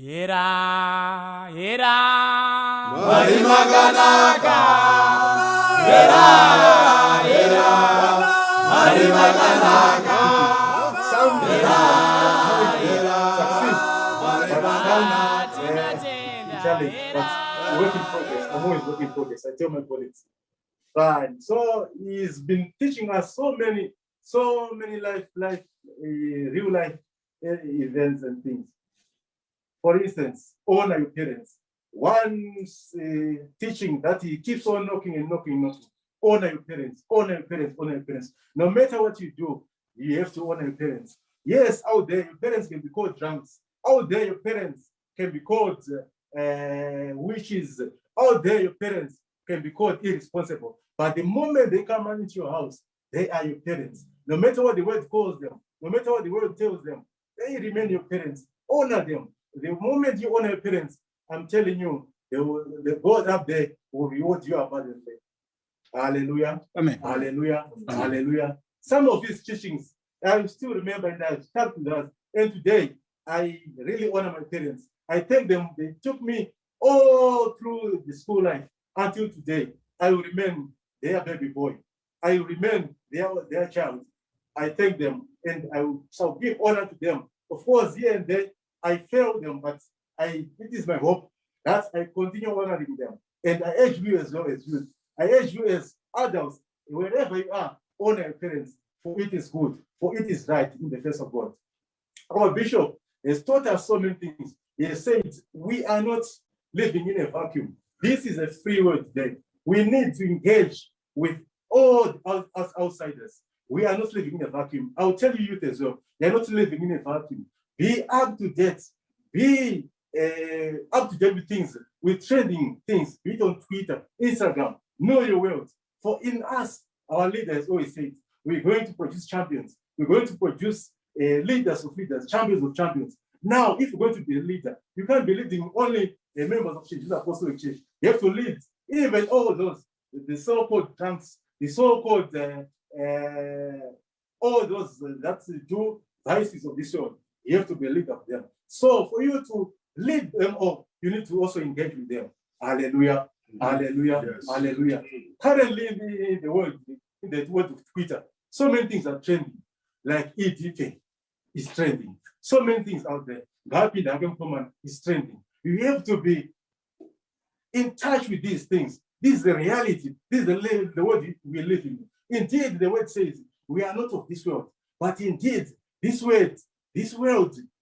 Era, era, Marimaganaka. Era, era, Marimaganaka. Sound Era, challenge, but work in progress. I'm always work in progress. I tell my colleagues. Fine. So he's been teaching us so many real life events and things. For instance, honor your parents. One teaching that he keeps on knocking and knocking. Honor your parents, honor your parents, honor your parents. No matter what you do, you have to honor your parents. Yes, out there, your parents can be called drunks. Out there, your parents can be called witches. Out there, your parents can be called irresponsible. But the moment they come into your house, they are your parents. No matter what the word calls them, no matter what the word tells them, they remain your parents. Honor them. The moment you honor your parents, I'm telling you, the God up there will reward you abundantly. Hallelujah. Amen. Hallelujah. Amen. Hallelujah. Some of his teachings, I still remember, and I've stuck to that. And today, I really honor my parents. I thank them. They took me all through the school life until today. I will remain their baby boy. I will remain their child. I thank them, and shall give honor to them. Of course, here and there, I failed them, but it is my hope that I continue honoring them. And I urge you as well as youth. I urge you as adults, wherever you are, honor your parents, for it is good, for it is right in the face of God. Our bishop has taught us so many things. He has said, we are not living in a vacuum. This is a free world today. We need to engage with all us outsiders. We are not living in a vacuum. I'll tell you youth as well, they're not living in a vacuum. Be up to date. Be up to date with things, with trending things, be it on Twitter, Instagram. Know your world. For in us, our leaders always say, we're going to produce champions. We're going to produce leaders of leaders, champions of champions. Now, if you're going to be a leader, you can't be leading only the members of church, the apostolic church. You have to lead even all those, the so-called drunks, the so-called all those that do vices of this world. You have to be a leader of them. So for you to lead them all, you need to also engage with them. Hallelujah. Hallelujah. Yes. Hallelujah. Currently in the world of Twitter, so many things are trending. Like EDK is trending. So many things out there. Gapi Dagenkoman is trending. You have to be in touch with these things. This is the reality. This is the world we live in. Indeed, the word says we are not of this world. But indeed, this world,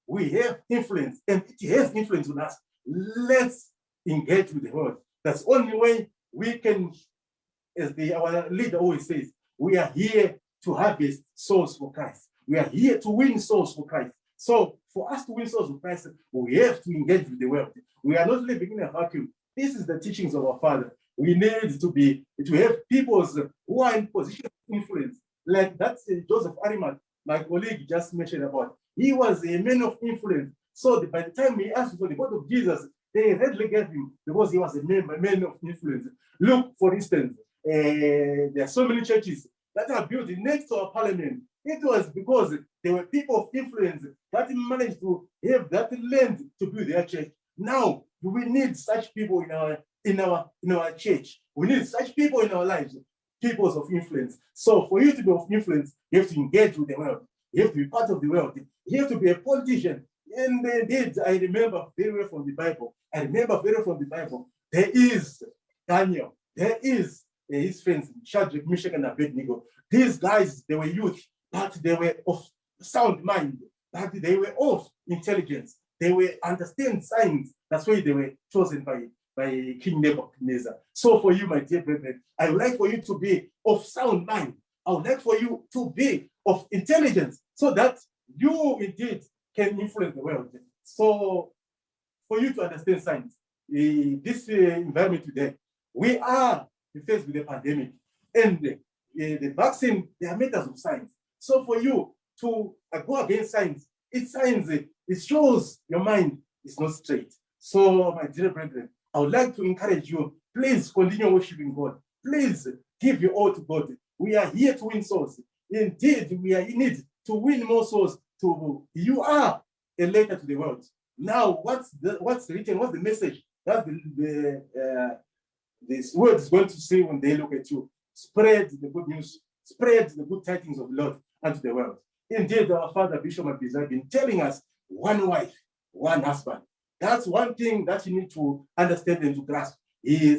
we have influence, and it has influence on us. Let's engage with the world. That's the only way we can, as our leader always says, we are here to harvest souls for Christ. We are here to win souls for Christ. So for us to win souls for Christ, we have to engage with the world. We are not living in a vacuum. This is the teachings of our Father. We need to have people who are in position of influence. Like that's Joseph Arimath, my colleague just mentioned about. He was a man of influence. So by the time he asked for the blood of Jesus, they readily gave him because he was a man of influence. Look, for instance, there are so many churches that are built next to our parliament. It was because there were people of influence that managed to have that land to build their church. Now we need such people in our church. We need such people in our lives, people of influence. So for you to be of influence, you have to engage with the world. You have to be part of the world. You have to be a politician. And indeed, I remember very well from the Bible. There is Daniel. There is his friends, Shadrach, Meshach, and Abednego. These guys, they were youth, but they were of sound mind, but they were of intelligence. They were understand science. That's why they were chosen by King Nebuchadnezzar. So for you, my dear brethren, I would like for you to be of sound mind. I would like for you to be of intelligence so that you indeed can influence the world. So for you to understand science, this environment today, we are faced with a pandemic, and the vaccine, they are matters of science. So for you to go against science, it shows your mind is not straight. So my dear brethren, I would like to encourage you, please continue worshiping God. Please give your all to God. We are here to win souls. Indeed, we are in need to win more souls. You are a letter to the world. Now, what's written? What's the message? That's this word is going to say when they look at you. Spread the good news. Spread the good tidings of the Lord unto the world. Indeed, our Father Bishop Mapiza has been telling us one wife, one husband. That's one thing that you need to understand and to grasp.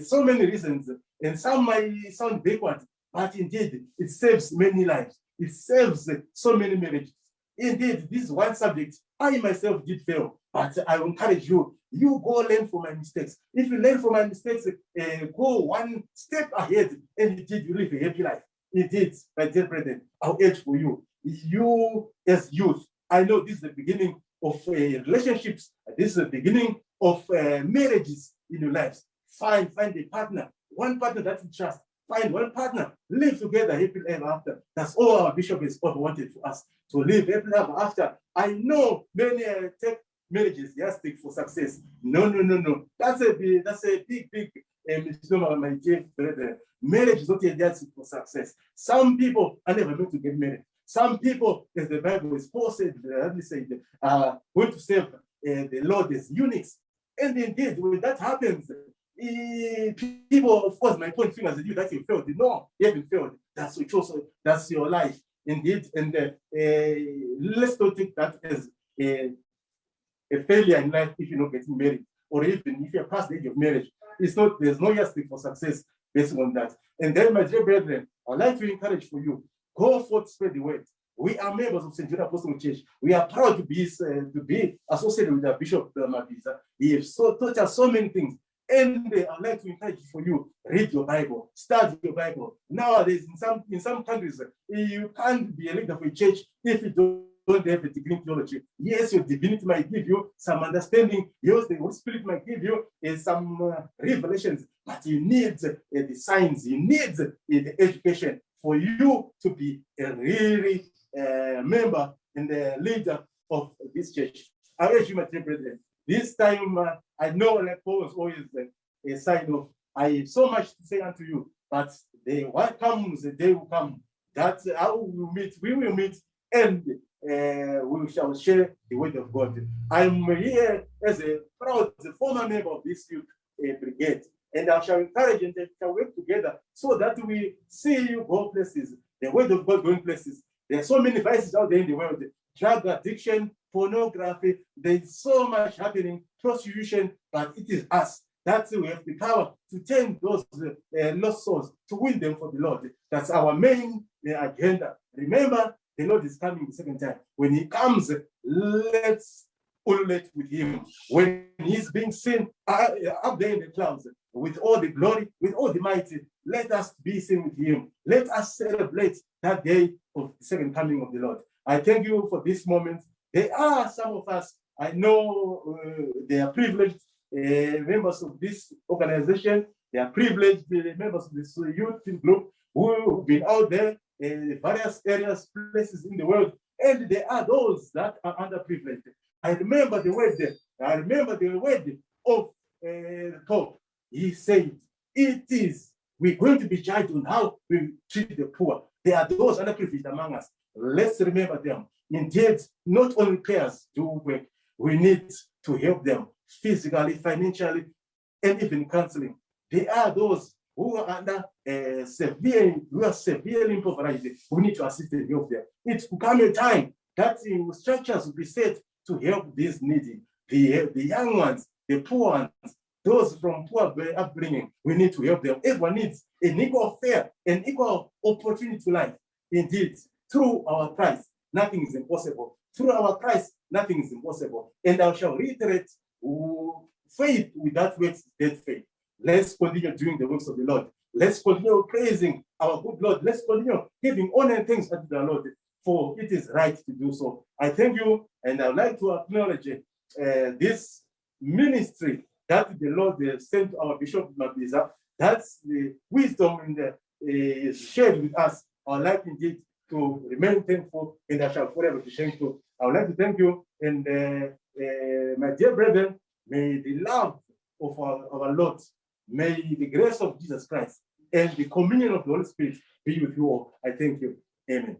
So many reasons, and some might sound backward, but indeed, it saves many lives. It saves so many marriages. Indeed, this is one subject I myself did fail, but I encourage you, you go learn from my mistakes. If you learn from my mistakes, go one step ahead, and indeed, you live a happy life. Indeed, my dear brethren, I'll urge for you. You as youth, I know this is the beginning of relationships. This is the beginning of marriages in your lives. Find a partner, one partner that you trust. Find one partner, live together happily ever after. That's all our bishop has ever wanted for us, to live happily ever after. I know many take marriages yardstick for success. No. That's a big misnomer, my dear brother. Marriage is not a yardstick for success. Some people are never meant to get married. Some people, as the Bible is Paul said, going to serve the Lord as eunuchs. And indeed, when that happens, people, of course, my point fingers at you that you failed. No, you haven't failed. That's your choice. That's your life. Indeed. And let's not take that as a failure in life if you're not getting married, or even if you're past the age of marriage. There's no yardstick for success based on that. And then, my dear brethren, I'd like to encourage for you, go forth, spread the word. We are members of St. Jude Apostolic Church. We are proud to be associated with our Bishop Mapiza. He has taught us so many things. And I'd like to encourage for you, read your Bible, study your Bible. Nowadays, in some countries, you can't be a leader for a church if you don't have a degree in theology. Yes, your divinity might give you some understanding. Yes, the Holy Spirit might give you some revelations, but you need the science, you need the education for you to be a really member and the leader of this church. I urge you, my dear brethren, this time I know, like Paul was always a sign of, I have so much to say unto you, but the day will come that we will meet, and we shall share the word of God. I'm here as a proud former member of this youth brigade, and I shall encourage and shall work together so that we see you go places, the word of God going places. There are so many vices out there in the world, drug addiction, pornography, there's so much happening, prostitution, but it is us that we have the power to turn those lost souls, to win them for the Lord. That's our main agenda. Remember, the Lord is coming the second time. When he comes, let's ululate with him. When he's being seen up there in the clouds, with all the glory, with all the mighty, let us be seen with him. Let us celebrate that day of the second coming of the Lord. I thank you for this moment. There are some of us, I know they are privileged members of this organization. They are privileged members of this youth group who have been out there in various areas, places in the world. And there are those that are underprivileged. I remember the word of the Pope. He said, we're going to be judged on how we treat the poor. There are those underprivileged among us. Let's remember them. Indeed, not only prayers do work. We need to help them physically, financially, and even counseling. There are those who are under severely impoverished. We need to assist and help them. It will come a time that structures will be set to help these needy, the young ones, the poor ones, those from poor upbringing. We need to help them. Everyone needs an equal fair, an equal opportunity to life. Indeed, through our Christ, nothing is impossible. Through our Christ, nothing is impossible. And I shall reiterate, faith without works is dead faith. Let's continue doing the works of the Lord. Let's continue praising our good Lord. Let's continue giving honor and thanks unto the Lord, for it is right to do so. I thank you, and I would like to acknowledge this ministry that the Lord sent to our Bishop Mapiza. That's the wisdom is shared with us. I would like indeed to remain thankful, and I shall forever be thankful. I would like to thank you, and my dear brethren, may the love of our Lord, may the grace of Jesus Christ, and the communion of the Holy Spirit be with you all. I thank you. Amen.